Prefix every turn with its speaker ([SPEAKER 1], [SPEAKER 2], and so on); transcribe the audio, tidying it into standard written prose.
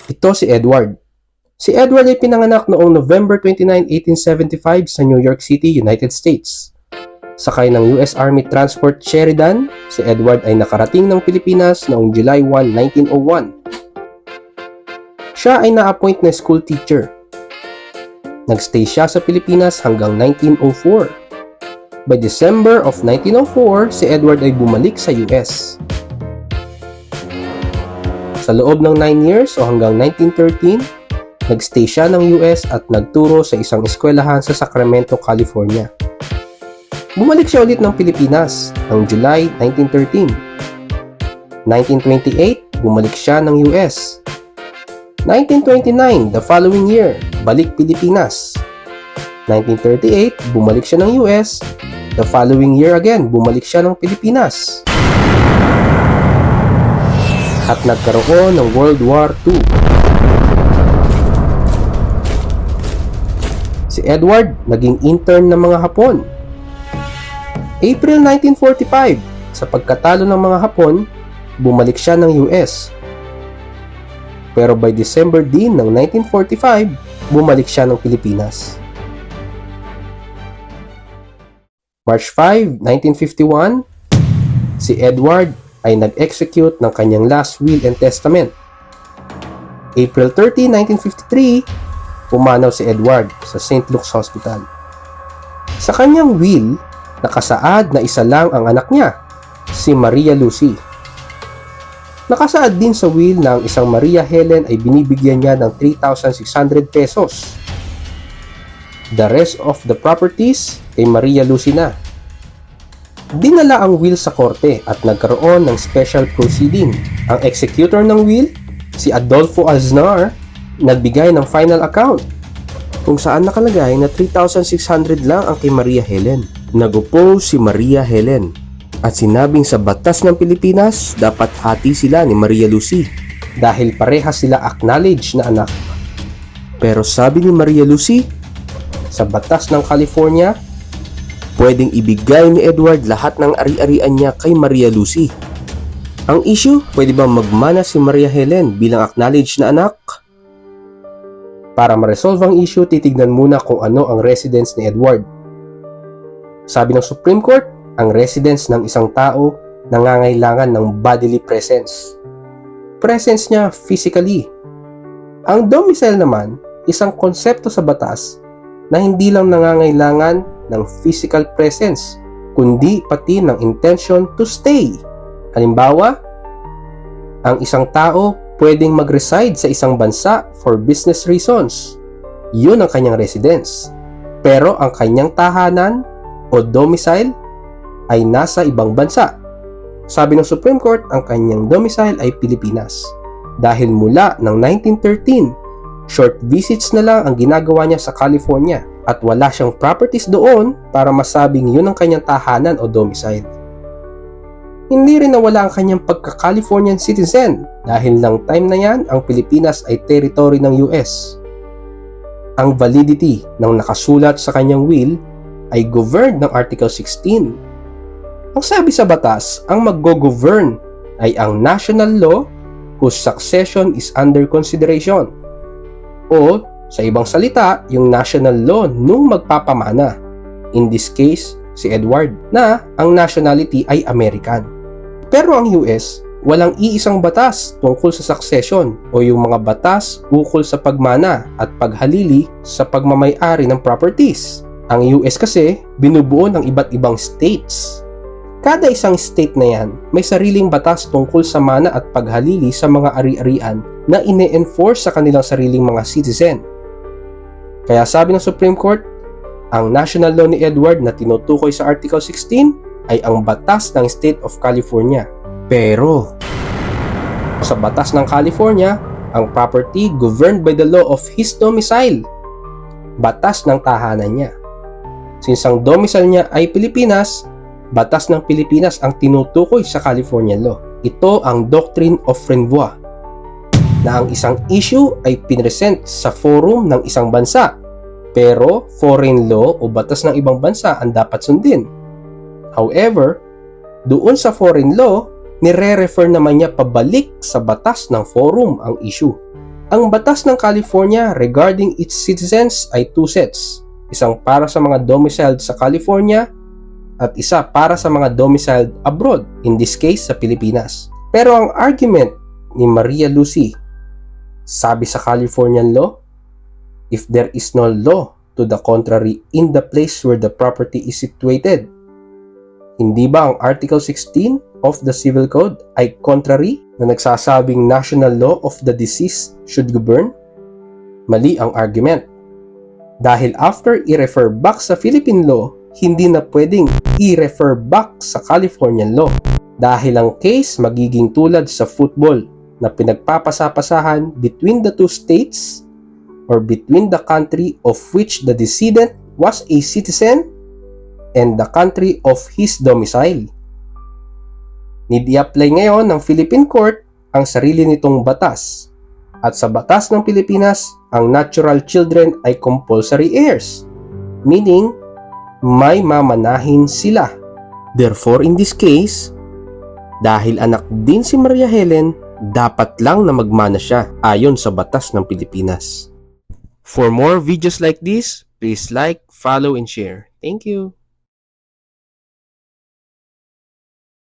[SPEAKER 1] Ito si Edward. Si Edward ay pinanganak noong November 29, 1875 sa New York City, United States. Sakay ng US Army Transport Sheridan, si Edward ay nakarating ng Pilipinas noong July 1, 1901. Siya ay na-appoint na school teacher. Nagstay siya sa Pilipinas hanggang 1904. By December of 1904, si Edward ay bumalik sa US. Sa loob ng 9 years o hanggang 1913, nagstay siya ng US at nagturo sa isang eskwelahan sa Sacramento, California. Bumalik siya ulit ng Pilipinas noong July 1913. 1928, bumalik siya ng US. 1929, the following year, balik Pilipinas. 1938, bumalik siya ng US. The following year again, bumalik siya ng Pilipinas. At nagkaroon ng World War II. Si Edward naging intern ng mga Hapon. April 1945, sa pagkatalo ng mga Hapon, bumalik siya ng US. Pero by December din ng 1945, bumalik siya ng Pilipinas. March 5, 1951, si Edward ay nag-execute ng kanyang last will and testament. April 30, 1953, pumanaw si Edward sa St. Luke's Hospital. Sa kanyang will, nakasaad na isa lang ang anak niya, si Maria Lucy. Nakasaad din sa will na ang isang Maria Helen ay binibigyan niya ng 3,600 pesos. The rest of the properties kay Maria Lucy na. Dinala ang will sa korte at nagkaroon ng special proceeding. Ang executor ng will, si Adolfo Aznar, nagbigay ng final account kung saan nakalagay na 3,600 lang ang kay Maria Helen. Nag-oppose si Maria Helen at sinabing sa batas ng Pilipinas dapat hati sila ni Maria Lucy dahil parehas sila acknowledge na anak. Pero sabi ni Maria Lucy, sa batas ng California, pwedeng ibigay ni Edward lahat ng ari-arian niya kay Maria Lucy. Ang issue, pwede ba magmana si Maria Helen bilang acknowledged na anak? Para ma-resolve ang issue, titignan muna kung ano ang residence ni Edward. Sabi ng Supreme Court, ang residence ng isang tao nangangailangan ng bodily presence. Presence niya physically. Ang domicile naman, isang konsepto sa batas na hindi lang nangangailangan ng physical presence, kundi pati ng intention to stay. Halimbawa, ang isang tao pwedeng mag-reside sa isang bansa for business reasons. Yun ang kanyang residence. Pero ang kanyang tahanan o domicile ay nasa ibang bansa. Sabi ng Supreme Court, ang kanyang domicile ay Pilipinas. Dahil mula ng 1913, short visits na lang ang ginagawa niya sa California at wala siyang properties doon para masabing yun ang kanyang tahanan o domicile. Hindi rin nawala ang kanyang pagka-Californian citizen dahil ng time na yan, ang Pilipinas ay territory ng US. Ang validity ng nakasulat sa kanyang will ay governed ng Article 16. Ang sabi sa batas, ang mag-govern ay ang national law whose succession is under consideration. O, sa ibang salita, yung national law nung magpapamana. In this case, si Edward, na ang nationality ay American. Pero ang US, walang iisang batas tungkol sa succession o yung mga batas ukol sa pagmana at paghalili sa pagmamay-ari ng properties. Ang US kasi, binubuo ng iba't ibang states. Kada isang state na yan, may sariling batas tungkol sa mana at paghalili sa mga ari-arian na ine-enforce sa kanilang sariling mga citizen. Kaya sabi ng Supreme Court, ang national law ni Edward na tinutukoy sa Article 16 ay ang batas ng State of California. Pero, sa batas ng California, ang property governed by the law of his domicile. Batas ng tahanan niya. Since ang domicile niya ay Pilipinas, batas ng Pilipinas ang tinutukoy sa California law. Ito ang doctrine of renvoi, na ang isang issue ay pinresent sa forum ng isang bansa, pero foreign law o batas ng ibang bansa ang dapat sundin. However, doon sa foreign law, nire-refer naman niya pabalik sa batas ng forum ang issue. Ang batas ng California regarding its citizens ay 2 sets. Isang para sa mga domiciled sa California at isa para sa mga domiciled abroad, in this case sa Pilipinas. Pero ang argument ni Maria Lucy, sabi sa Californian law, if there is no law to the contrary in the place where the property is situated, hindi ba ang Article 16 of the Civil Code ay contrary na nagsasabing national law of the deceased should govern? Mali ang argument. Dahil after i-refer back sa Philippine law, hindi na pwedeng i-refer back sa Californian law. Dahil ang case magiging tulad sa football na pinagpapasapasahan between the two states or between the country of which the decedent was a citizen and the country of his domicile. Need i-apply ngayon ng Philippine Court ang sarili nitong batas. At sa batas ng Pilipinas, ang natural children ay compulsory heirs, meaning may mamanahin sila. Therefore, in this case, dahil anak din si Maria Helen, dapat lang na magmana siya ayon sa batas ng Pilipinas. For more videos like this, please like, follow, and share. Thank you.